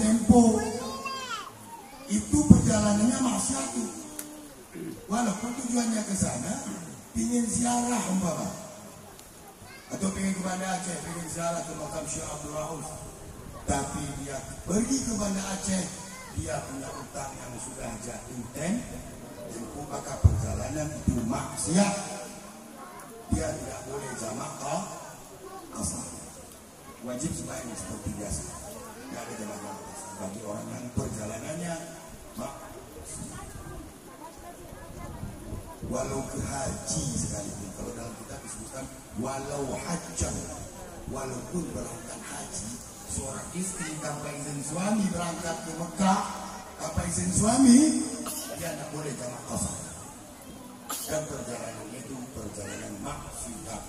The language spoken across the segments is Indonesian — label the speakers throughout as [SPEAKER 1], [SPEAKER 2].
[SPEAKER 1] tempo. Itu perjalanannya maksiat. Walaupun tujuannya ke sana, ingin ziarah umpama, atau ingin ke Banda Aceh, ingin ziarah ke makam Syekh Abdul Rauf, tapi dia pergi ke Banda Aceh, dia punya utang yang sudah jatuh tempo, maka perjalanan itu maksiat. Dia tidak boleh jamak qasar. Wajib sembahyang seperti biasa. Tidak ada jamak qasar bagi orang yang perjalanannya walau ke haji sekalipun. Kalau dalam kitab disebutkan walau hajjan, walaupun berangkat haji, seorang istri tanpa izin suami berangkat ke Mekah tanpa izin suami, dia tidak boleh jamak qasar. Dan perjalanan itu perjalanan maksiat.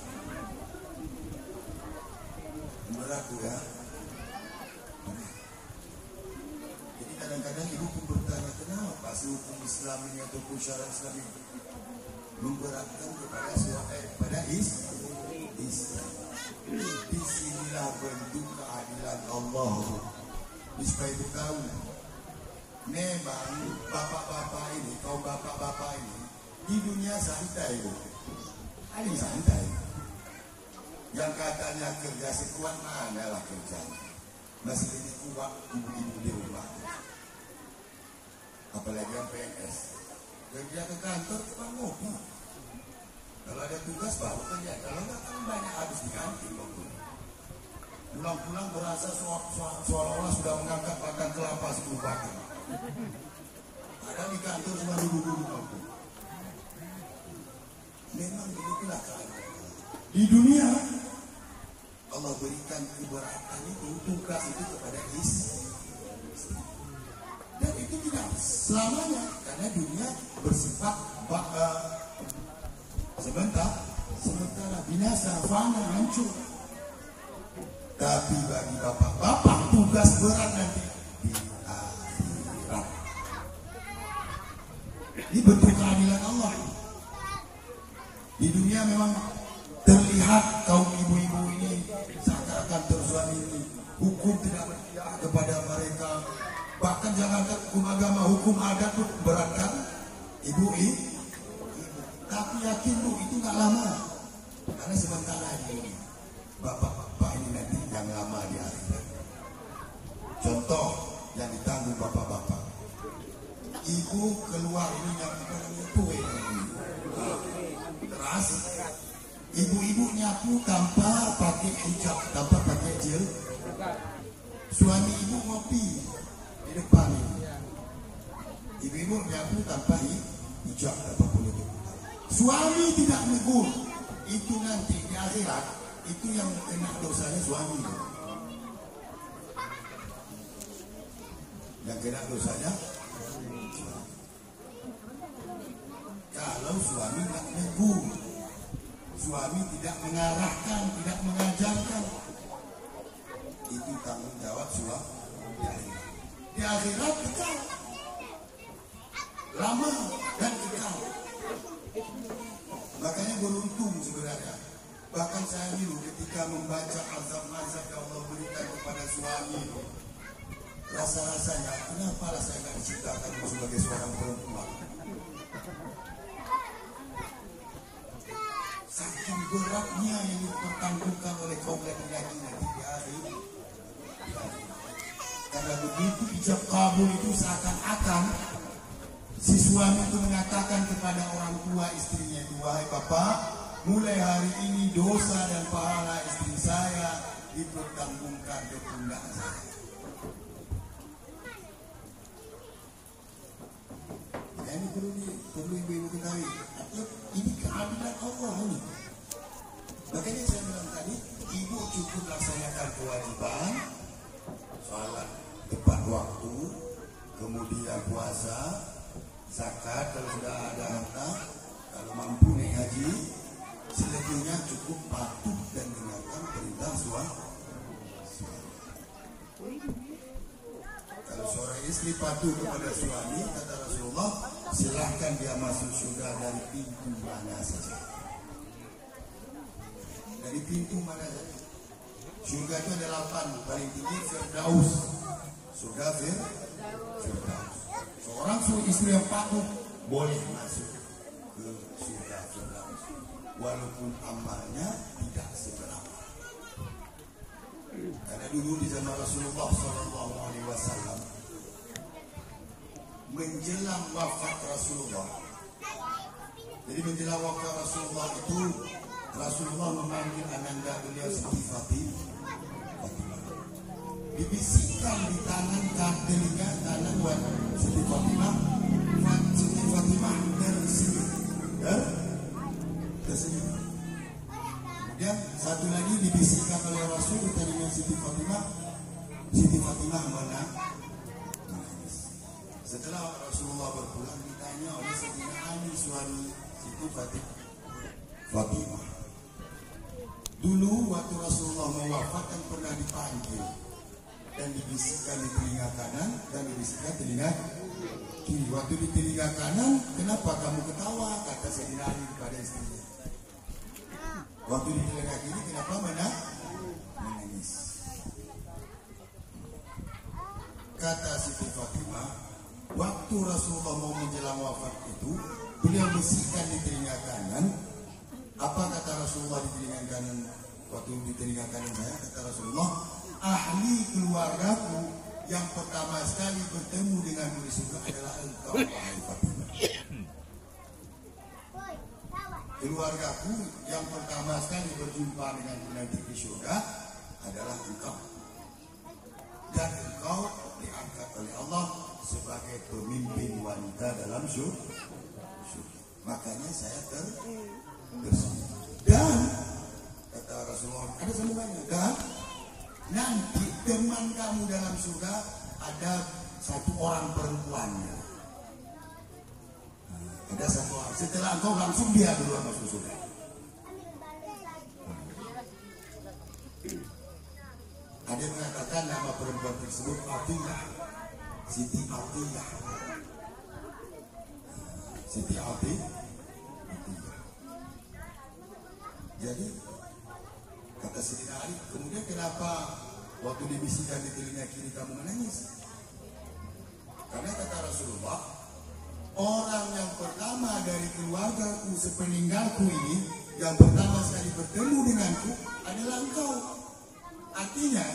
[SPEAKER 1] Berat ya. Jadi kadang-kadang ibu pun bertanya, kenapa sih hukum Islam ini ataupun syariat Islam ini memberatkan kepada Islam. Disinilah bentuk keadilan Allah. Supaya ibu tahu, memang bapak-bapak ini, kaum bapak-bapak ini di dunia santai, bu. Ada santai. Yang katanya kerja sekuat mana lah kerjanya. Masih lebih kuat ibu-ibu di rumah. Apalagi yang PNS. Kerja ke kantor cuma ngopi. Kalau ada tugas baru kerja. Kalau nggak kan banyak habis di kantin. Pulang-pulang berasa seolah-olah sudah mengangkat batang kelapa 10 batang. Ada di kantor cuma duduk-duduk. Memang begitulah keadaan. Di dunia Allah berikan keberatan itu, tugas itu kepada istri. Dan itu tidak selamanya, karena dunia bersifat sementara binasa, fana, hancur. Tapi bagi bapak-bapak tugas berat nanti di akhirat. Ini bentuk keadilan Allah. Di dunia memang terlihat kaum ibu-ibu ini seakan-akan terzalimi, hukum tidak berpihak kepada mereka. Bahkan jangankan hukum agama, hukum adat pun beratkan ibu. Tapi yakin bu, itu nggak lama. Karena sementara ini bapak-bapak ini nanti yang lama di akhirat. Contoh yang ditanggung bapak-bapak. Ibu keluar ini yang itu keras. Ibu-ibu nyapu tanpa pakai hijab, tanpa pakai jilbab. Suami ibu ngopi di depan ini. Ibu-ibu nyapu tanpa hijab, tanpa penutup. Suami tidak negur. Itu nanti di akhirat itu yang kena dosanya suami. Yang kena dosanya kalau suami tidak negur, suami tidak mengarahkan, tidak mengajarkan, itu tanggung jawab suami. Di akhirat kekal, lama dan kekal. Makanya beruntung sebenarnya. Bahkan saya dulu ketika membaca azab-azab yang Allah berikan kepada suami, rasa-rasanya kenapa saya tidak diciptakan sebagai seorang perempuan. Saking beratnya yang dipertanggungkan oleh kaum laki-laki nanti di akhir. Karena begitu ijab kabul itu seakan-akan si suami itu mengatakan kepada orang tua istrinya, wahai bapak, mulai hari ini dosa dan pahala istri saya dipertanggungkan ke pundak saya. Nah, ini perlu ibu-ibu ketahui. Ini keadilan Allah ini. Makanya saya bilang tadi, ibu cukup laksanakan kewajiban, sholat tepat waktu, kemudian puasa, zakat kalau sudah ada harta, kalau mampu naik haji, selebihnya cukup patuh dan dengarkan perintah suami. Kalau seorang istri patuh kepada suami, kata Rasulullah, silahkan dia masuk surga dari pintu mana saja. Dari pintu mana saja. Surga itu ada 8, paling tinggi Firdaus. surga Firdaus. Seorang istri yang patuh boleh masuk ke surga Firdaus walaupun amalnya tidak seberapa. Karena dulu di zaman Rasulullah SAW menjelang wafat Rasulullah. Jadi menjelang wafat Rasulullah itu Rasulullah memanggil ananda beliau Siti Fatimah. Dibisikkan di telinga kanan Siti Fatimah. Siti Fatimah tersenyum. Kemudian satu lagi dibisikkan oleh Rasul di telinga Siti Fatimah. Siti Fatimah menangis. Setelah Rasulullah berpulang ditanya oleh Sayyidina Ali suami Siti Fatimah. Dulu waktu Rasulullah mewafatkan pernah dipanggil dan dibisikkan di telinga kanan dan dibisikkan telinga kiri. Waktu di telinga kanan, kenapa kamu ketawa? Kata Sayyidina Ali kepada istrinya. Waktu di telinga kiri, kenapa menangis? Kata Siti Fatimah, waktu Rasulullah mau menjelang wafat itu, beliau bisikkan di telinga kanan. Apa kata Rasulullah di telinga kanan? Waktu di telinga kanan saya, kata Rasulullah, ahli keluargaku yang pertama sekali bertemu dengan di surga adalah engkau, wahai Fatimah. Keluargaku yang pertama sekali berjumpa dengan nanti di surga adalah engkau. Dan engkau diangkat oleh Allah sebagai pemimpin wanita dalam surga. Makanya saya tersenyum. Dan kata Rasulullah, ada sambungannya. Dan nanti teman kamu dalam surga ada satu orang perempuannya. Ada satu orang. Setelah engkau langsung dia duluan masuk surga. Ada yang mengatakan nama perempuan tersebut Atiyah, Siti Atiyah. Siti Atiyah. Jadi kata Sayyidina Ali, kemudian kenapa waktu dibisikkan di telinga kiri kamu menangis? Karena kata Rasulullah, orang yang pertama dari keluargaku sepeninggalku ini, yang pertama sekali bertemu denganku adalah engkau. Artinya,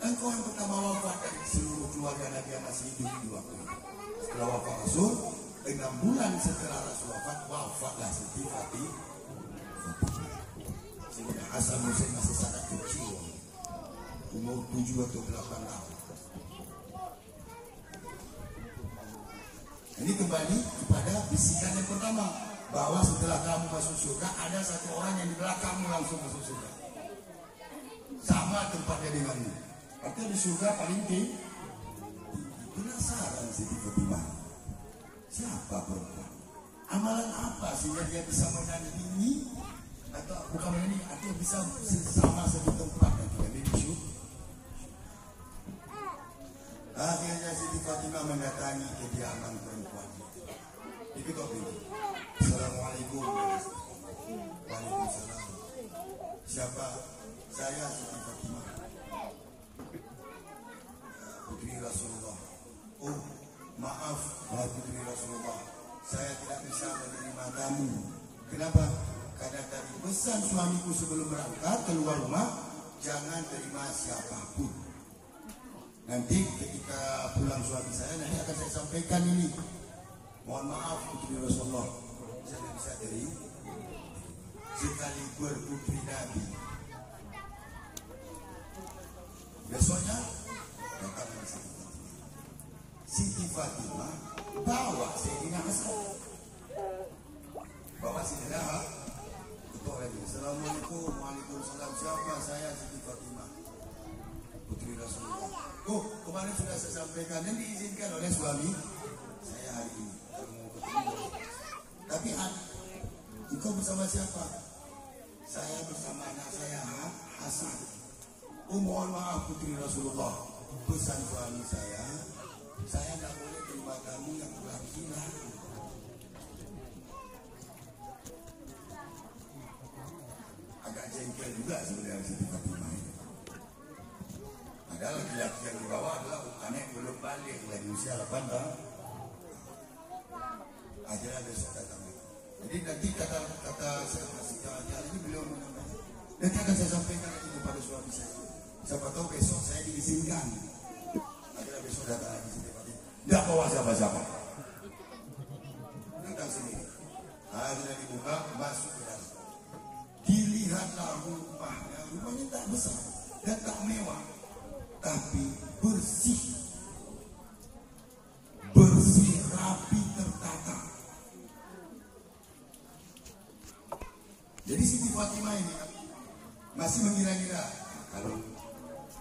[SPEAKER 1] engkau yang pertama wafat dari seluruh keluarga Nabi yang masih hidup di waktu itu. Setelah wafat Rasul, 6 bulan setelah Rasul wafat, wafatlah Siti Fatimah. Sehingga Hasan Hussein masih sangat kecil, umur 7 atau 8 tahun. Ini kembali kepada bisikan yang pertama, bahwa setelah kamu masuk surga ada satu orang yang di belakangmu langsung masuk surga, sama tempatnya denganmu. Artinya di surga paling tinggi. Penasaran Siti Fatimah, siapa perempuan, amalan apa sehingga dia bisa menandingi atau bukan ini, atau bisa sama satu tempat yang tidak disyuk. Akhirnya Siti Fatimah mendatangi kediaman perempuan. Diketok pintu. Assalamualaikum. Waalaikumsalam. Siapa? Saya Siti Fatimah, putri Rasulullah. Oh, maaf, wahai putri Rasulullah, saya tidak bisa menerima kamu. Kenapa? Karena tadi pesan suamiku sebelum berangkat keluar rumah, jangan terima siapapun. Nanti ketika pulang suami saya, nanti akan saya sampaikan ini. Mohon maaf putri Rasulullah, saya tidak bisa terima. Sekali berputri Nabi. Besoknya datang Siti Fatimah bawa Sayyidina Hasan, bawa Sayyidina Hasan. Assalamualaikum. Waalaikumsalam. Siapa? Saya Siti Fatimah, putri Rasulullah. Oh, kemarin sudah saya sampaikan dan diizinkan oleh suami saya hari ini. Tapi engkau bersama siapa? Saya bersama anak saya Hasan. Oh, mohon maaf putri Rasulullah, pesan suami saya tidak boleh terima kamu yang berlaki-laki. Agak jengkel juga sebenarnya Siti Fatimah ini. Padahal laki-laki yang dibawa adalah anak balik lagi usia 8 tahun. Akhirnya besok datang. Jadi nanti kata saya masih jalan-jalan ini beliau menyampaikan. Nanti akan saya sampaikan itu kepada suami saya. Siapa tahu besok saya diizinkan. Akhirnya besok datang lagi sini Pak. Tidak bawa siapa-siapa. Datang sini. Akhirnya dibuka, masuk ke dalam. Dilihatlah rumahnya. Rumahnya tak besar dan tak mewah, tapi bersih, rapi, tertata. Jadi Siti Fatimah ini masih mengira-ngira kalau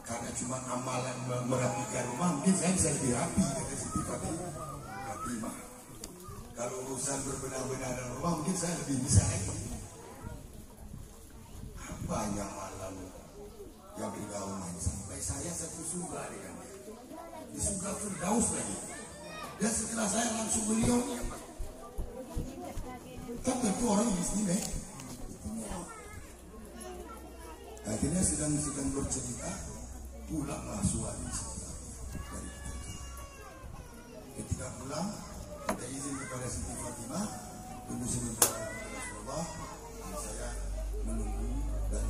[SPEAKER 1] karena cuma amalan merapikan rumah mungkin saya bisa lebih rapi dari Siti Fatimah. Kalau urusan berbenar-benar rumah mungkin saya lebih bisa lagi. Banyak malam yang bergaul sampai saya satu surga dengan dia. Di surga Firdaus lagi. Dan setelah saya langsung beliau, kan tentu orang istimewa. Akhirnya sedang bercerita, pulanglah suami saya dari kerja. Ketika pulang, kita izin kepada Siti Fatimah, tunggu sebentar Rasulullah, saya menunggu dan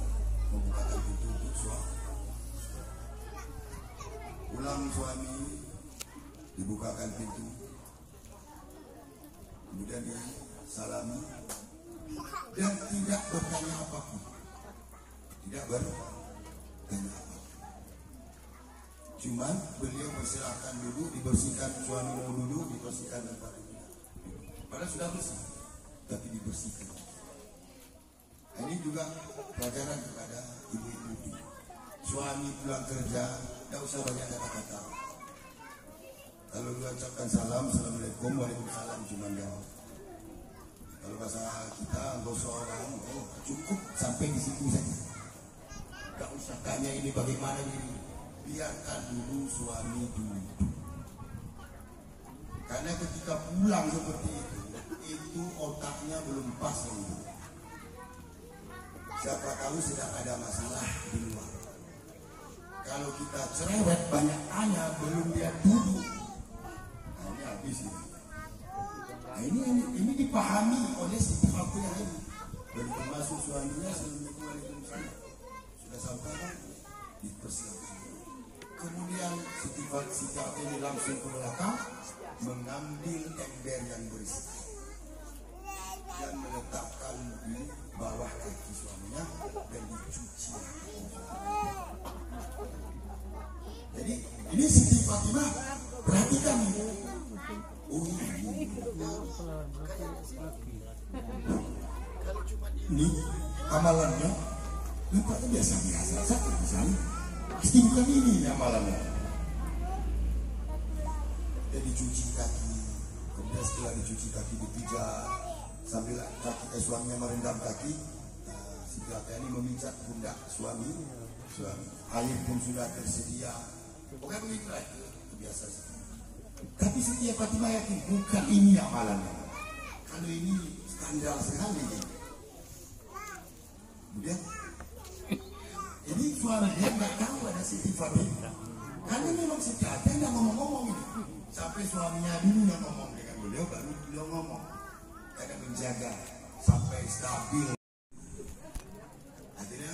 [SPEAKER 1] membukakan pintu untuk suami. Pulang suami, dibukakan pintu, kemudian disalami dan tidak bertanya apapun. Tidak bertanya apa. Cuman beliau persilakan dulu, dibersihkan, suami mau dulu, dibersihkan tempat itu. Padahal sudah bersih, tapi dibersihkan. Ini juga pelajaran kepada ibu-ibu. Suami pulang kerja, tidak usah banyak kata-kata. Kalau dia ucapkan salam, assalamualaikum, waalaikumsalam, cuma jawab. Kalau bahasa kita, gosok orang, cukup sampai di situ saja. Gak usah tanya ini bagaimana ini. Biarkan dulu suami dulu. Karena ketika pulang seperti itu otaknya belum pas lagi. Siapa tahu sedang ada masalah di luar. Kalau kita cerewet banyak tanya belum dia duduk, nah ini habis ini. Nah ini dipahami oleh Siti Fatimah ini. Begitu masuk suaminya Assalamualaikum sudah sampai kan dipersiapkan. Kemudian Siti Fatimah ini langsung ke belakang mengambil ember yang bersih dan meletakkan di bawah kaki suaminya dan dicuci. Jadi ini Siti Fatimah perhatikan ini. Oh ini amalannya nampaknya biasa-biasa saja di sana. Pasti bukan ini amalannya. Jadi cuci kaki, kemudian setelah dicuci kaki dipijat sambil kaki suaminya merendam kaki. Siti Fatimah ini meminjat pundak suami. Air pun sudah tersedia. Bukan begitu lagi, biasa. Tapi Siti Fatimah yakin bukan ini amalannya. Kalau ini skandal sekali. Kemudian ini suaminya nggak tahu ada Siti Fatimah. Karena memang Siti Fatimah yang ngomong-ngomong ini. Sampai suaminya dulu yang ngomong dengan beliau, baru beliau ngomong. Karena menjaga sampai stabil. Akhirnya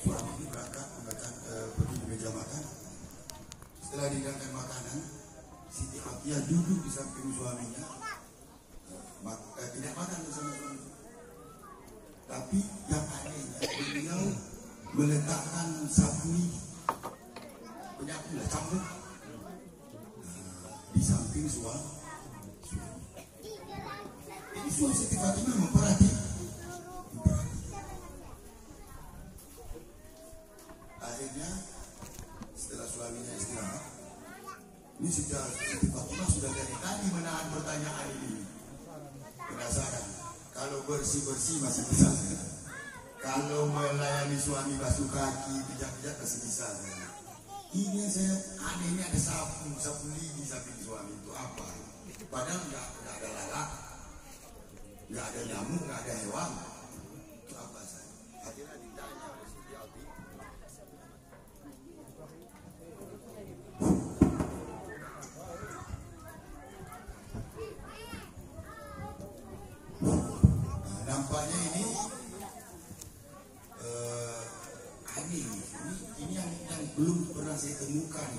[SPEAKER 1] suami ini berangkat pergi ke meja makan. Setelah dihidangkan makanan, Siti Fatimah duduk di samping suaminya, tidak makan bersama suami. Tapi yang anehnya beliau meletakkan sabuni penyapu cambuk di samping suami. Ini suami Siti Fatimah memperhatikan. Akhirnya setelah suaminya istirahat, ini Siti Fatimah sudah dari tadi menahan pertanyaan ini. Penasaran, kalau bersih-bersih masih bisa. Kalau melayani suami basuh kaki, pijat-pijat masih bisa. Ini saya anehnya ada sapu lidi samping suami itu apa? Padahal nggak ada lalat, nggak ada nyamuk, nggak ada hewan. Itu apa saya? Akhirnya ditanya oleh Siti Fatimah. pernah saya temukan.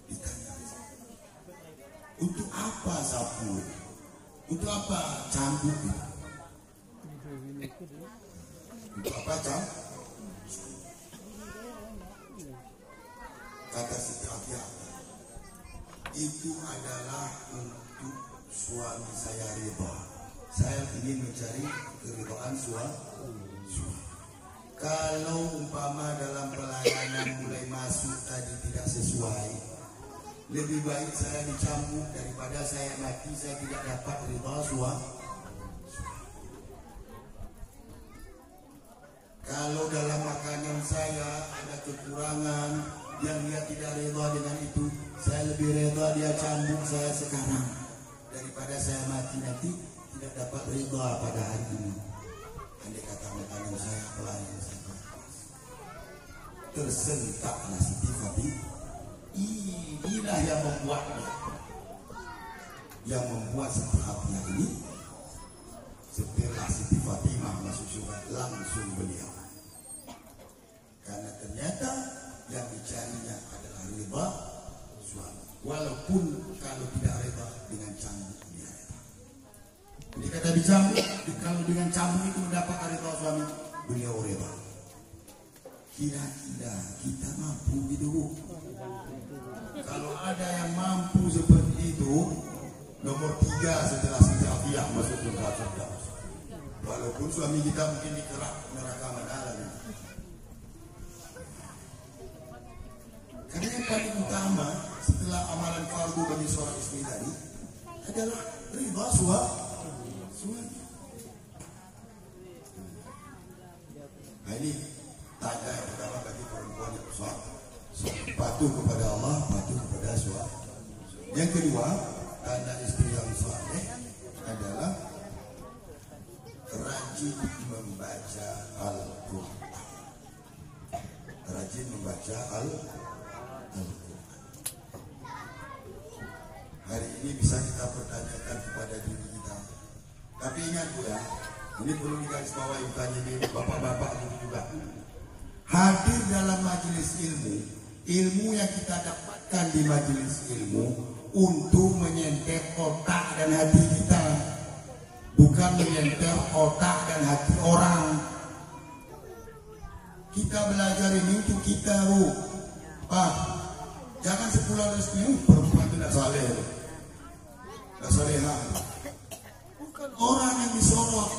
[SPEAKER 1] Ditanya, untuk apa sapu? Untuk apa cambuk? Untuk apa cambuk? Kata Siti Afiah, itu adalah untuk suami saya rida. Saya ingin mencari keridhaan suami. Kalau umpama dalam pelayanan mulai masuk tadi tidak sesuai, lebih baik saya dicambuk daripada saya mati saya tidak dapat ridha suami. Kalau dalam makanan saya ada kekurangan yang dia tidak reda dengan itu, saya lebih reda dia cambuk saya sekarang daripada saya mati nanti tidak dapat reda pada hari ini. Andai kata makanan saya pelayan saya tersentaklah Siti Fatimah. Inilah yang membuatnya, yang membuat Siti Afiah ini setelah Siti Fatimah masuk surga langsung beliau, karena ternyata yang dicarinya adalah riba suami, walaupun kalau tidak riba dengan cambuk dia riba. Jadi kata dicambuk, kalau dengan cambuk itu mendapat riba suami, beliau riba. Kira-kira kita mampu gitu? Kalau ada yang mampu seperti itu, nomor 3 setelah Siti Afiah masuk surga. Walaupun suami kita mungkin dikerak neraka manala. Karena yang paling utama setelah amalan fardu bagi seorang istri tadi adalah riba suami. Nah ini tanda yang pertama bagi perempuan yang suami, patuh kepada Allah, patuh kepada suami. Yang kedua, tanda istri yang saleh adalah rajin membaca Al-Quran. Rajin membaca Al-Quran. Hari ini bisa kita pertanyakan kepada diri kita. Tapi ingat ya, ini perlu digarisbawahi bukannya ini bapak-bapak juga. Hadir dalam majelis ilmu yang kita dapatkan di majelis ilmu untuk menyentuh otak dan hati kita, bukan menyentuh otak dan hati orang. Kita belajar ini untuk kita, Bu. Pak, jangan sepulang resmi perempuan itu tidak saleh, tidak salehah. Bukan orang yang disorot,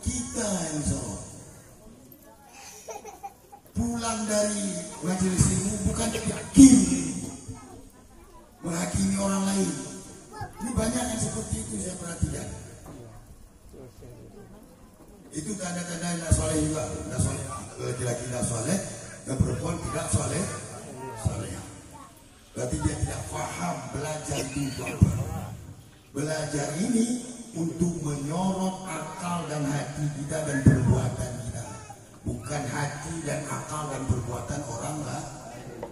[SPEAKER 1] kita yang disorot. Pulang dari majelis ilmu bukan yakin menghakimi orang lain. Ini banyak yang seperti itu saya perhatikan. Itu tanda-tanda yang tidak soleh juga. Tidak soleh, laki-laki tidak soleh dan perempuan tidak soleh. Berarti dia tidak paham belajar itu apa. Belajar ini untuk menyorot akal dan hati kita dan perbuatan kita, bukan hati dan akal dan perbuatan orang lain.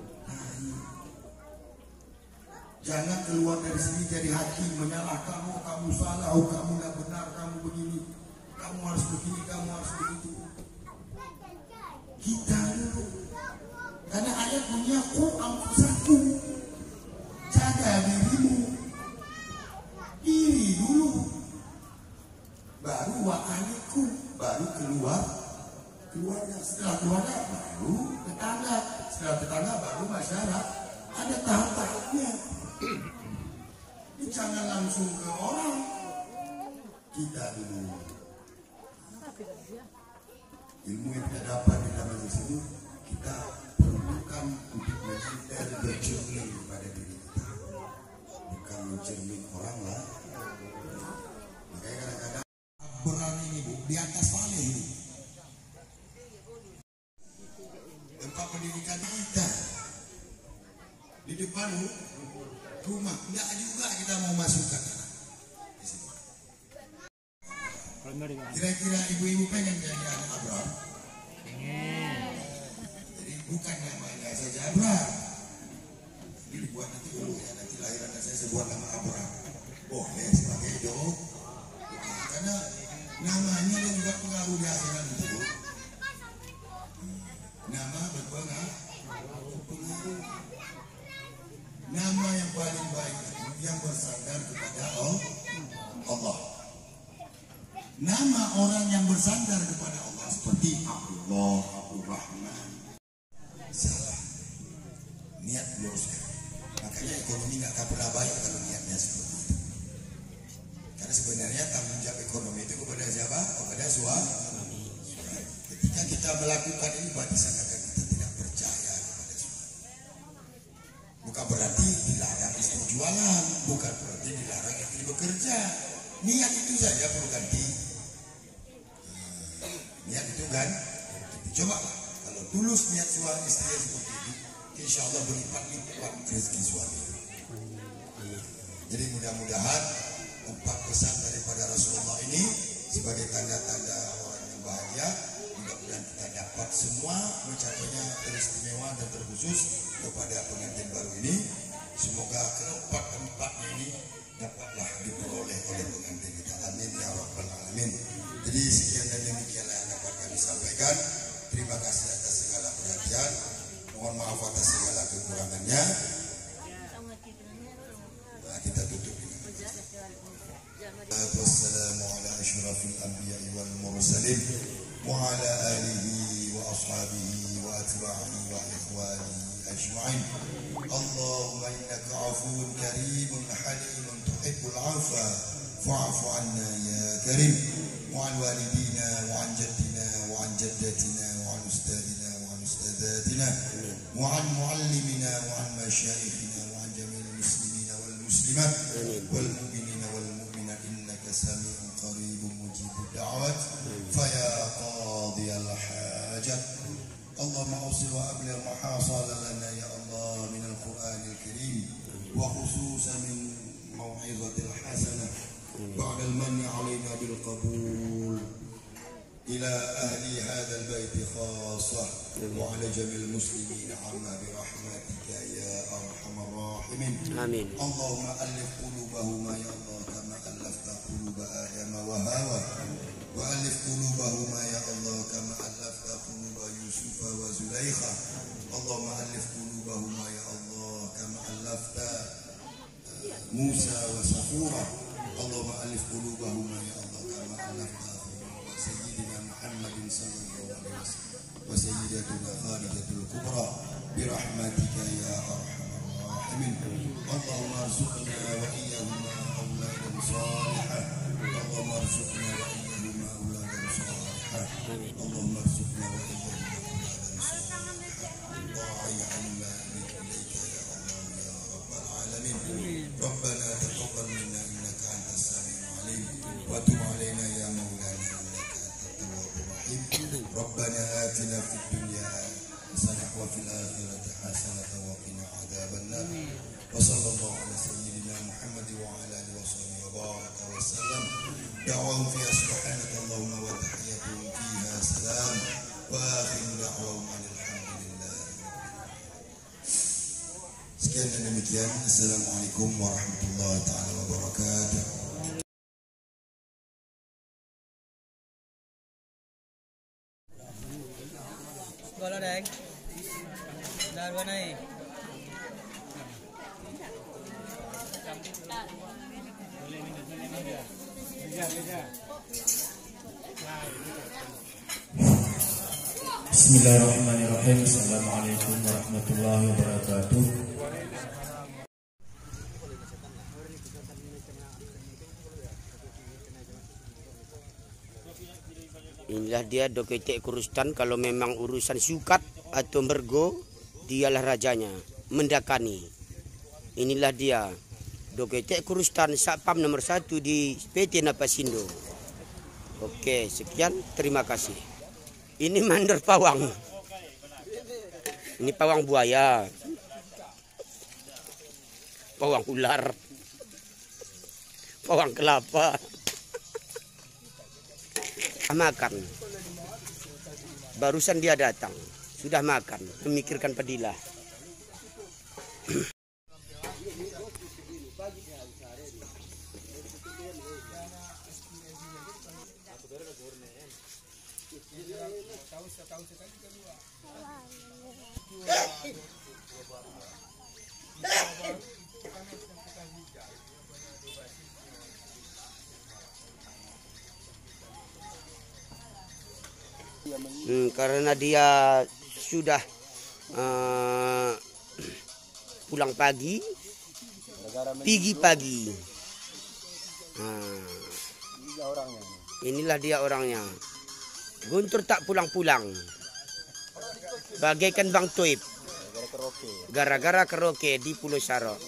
[SPEAKER 1] Jangan keluar dari sini jadi hakim menyalahkan, oh kamu salah, oh kamu tidak benar, kamu begini, kamu harus begini, kamu harus begitu. Kita dulu, karena ayat punya anfusakum, jaga diri dulu, baru wa'alikum, baru keluarga, setelah keluarga baru tetangga, setelah tetangga baru masyarakat. Ada tahap-tahapnya. Jangan langsung ke orang, kita dulu. Ilmu yang kita dapat di dalam majelis ini kita perlukan untuk mencintai dan bercermin pada diri kita, bukan mencermin orang lah. Makanya kadang-kadang berani ini, Bu, di atas saleh ini tempat pendidikan kita di depan rumah, enggak juga kita mau masukkan. Kira-kira ibu-ibu pengen jadi anak Abraham? Jadi bukan namanya saja Abraham. Ini dibuat nanti dulu ya, nanti lahiran saya sebuah nama Abraham. Boleh sebagai doa. Karena namanya juga pengaruh di akhirat itu. Nama berpengaruh. paling baik itu yang bersandar kepada Allah. Nama orang yang bersandar kepada Allah seperti Abdullah, Abdul Rahman. Salah. Niat luruskan. Makanya ekonomi nggak akan pernah baik kalau niatnya seperti itu. Karena sebenarnya tanggung jawab ekonomi itu kepada siapa? Kepada suami. Ketika kita melakukan ini berarti seakan kita tidak percaya kepada suami. Bukan berarti dilarang istri jualan, bukan berarti dilarang istri bekerja. Niat itu saja perlu ganti. Niat itu kan, coba kalau tulus niat suami istri seperti itu, insya Allah berlipat-lipat rezeki suami. Jadi mudah-mudahan 4 pesan daripada Rasulullah ini sebagai tanda-tanda orang yang bahagia, mudah-mudahan kita dapat semua mencapainya teristimewa dan terkhusus kepada pengantin baru ini. Semoga keempat-empatnya ini dapatlah diperoleh oleh pengantin kita. Amin ya rabbal alamin. Jadi sekian dan demikianlah yang dapat kami sampaikan. Terima kasih atas segala perhatian. Mohon maaf atas segala kekurangannya. Nah, kita tutup ini. Wassalamu ala asyrafil anbiya'i wal mursalin wa ala alihi wa ashabihi wa atba'ihi wa ikhwanihi ajma'in. Allahumma innaka afuwun karimun halimun tuhibbul 'afwa fa'fu 'anna ya karim. Wa 'an walidina wa 'an jaddina wa 'an jaddatina wa 'an ustadina wa 'an ustadatina wa 'an muallimina wa 'an masyayikhina wa 'an jami'il muslimina wal muslimat wal mu'minina wal mu'minat innaka sami'un qaribun mujibud da'wat fa ya qadiyal hajat. Allahumma awsil wa abligh ma hasala lana ya Allah min al-Qur'anil Karim wa khususan min mau'izatil hasanah ba'da al-manni 'alaina bil qabul ila ahli hadzal bait khassah wa 'ala jami'il muslimin 'amma bi rahmatika ya arhamar rahimin. Amin. Allahumma alif qulubahuma ya Allah kama alafta quluba Adam wa Hawa wa alif qulubahuma ya Allah kama alafta quluba Yusuf wa Zulaikha. Allahumma alif qulubahuma ya Allah kama alafta Musa wa Safura. Allahumma alif qulubahuma ya Allah kama alafta Sayyidina Muhammadin sallallahu alaihi wasallam wa sayyidatuna Khadijatul Kubra bi rahmatika ya arhamar rahimin. Allahumma arzuqna wa iyyahuma awladan salihah. Allahumma arzuqna wa iyyahuma awladan salihah. Allahumma arzuqna wa iyyahuma awladan salihah. Ta'ayyanna ilayka ya Allah ya rabbal alamin. Rabbana taqabbal minna innaka antas samiul alim wa tub alaina ya maulana innaka antat tawwabur rahim. Rabbana atina fid dunya hasanah wa fil akhirati hasanah wa qina adzaban nar. Wa sallallahu ala sayyidina Muhammad wa ala alihi wa sahbihi wa baraka wa sallam. Da'wahum fiha subhanaka Allahumma wa tahiyyatuhum fiha salam wa akhiru da'wahum alhamdulillah. Sekian dan demikian. Assalamualaikum warahmatullahi taala wabarakatuh.
[SPEAKER 2] Bola deng. Dar banai.
[SPEAKER 3] Bismillahirrahmanirrahim. Assalamualaikum warahmatullahi wabarakatuh.
[SPEAKER 4] Inilah dia Doketek Kurustan. Kalau memang urusan sukat atau mergo, dialah rajanya, mendakani. Inilah dia Doketek Kurustan, Satpam nomor 1 di PT Napasindo. Oke, sekian, terima kasih. Ini mandor pawang. Ini pawang buaya. Pawang ular. Pawang kelapa. Makan. Barusan dia datang, sudah makan, memikirkan Padilla. Karena dia sudah pulang pagi, pergi pagi. Inilah dia orangnya. Guntur tak pulang-pulang, bagaikan Bang Toib, gara-gara karaoke di Pulau Sarok.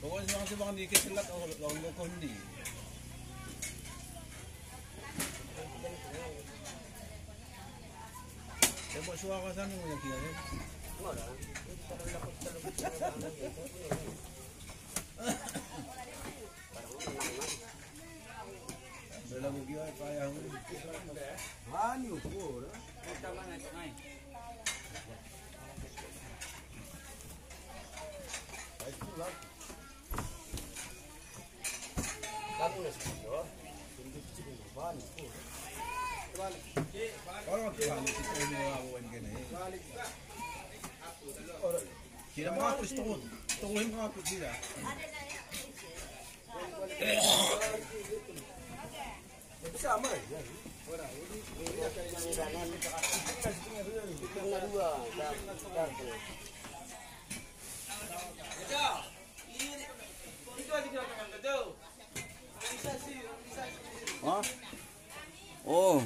[SPEAKER 5] Pokoknya si bang dikit selat orang lokon di. Coba suara sana yang kianya. Dalam dia payah. Manu pun. Orang tua kita ini orang gini. Kita menghapus tungguin menghapus dia. Sama ya. Hah? Oh.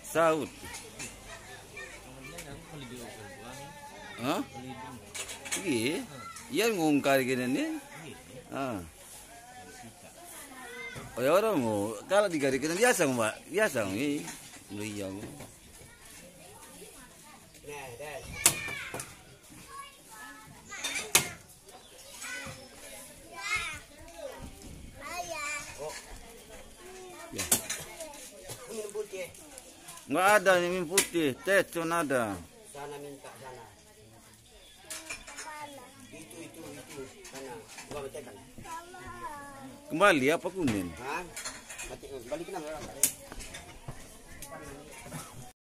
[SPEAKER 5] Saud. Hah? Iya. Iya ngungkar gini nih. Ah. Oh ya orang mau kalau digarikan biasa mbak, biasa nih, iya.
[SPEAKER 4] Minum putih.
[SPEAKER 5] Nggak ada minum putih, teh cuma ada.
[SPEAKER 4] Sana minta sana. Itu sana. Gua betekan.
[SPEAKER 5] Kembali apa kunin?
[SPEAKER 4] Hah? Balikin nama orang.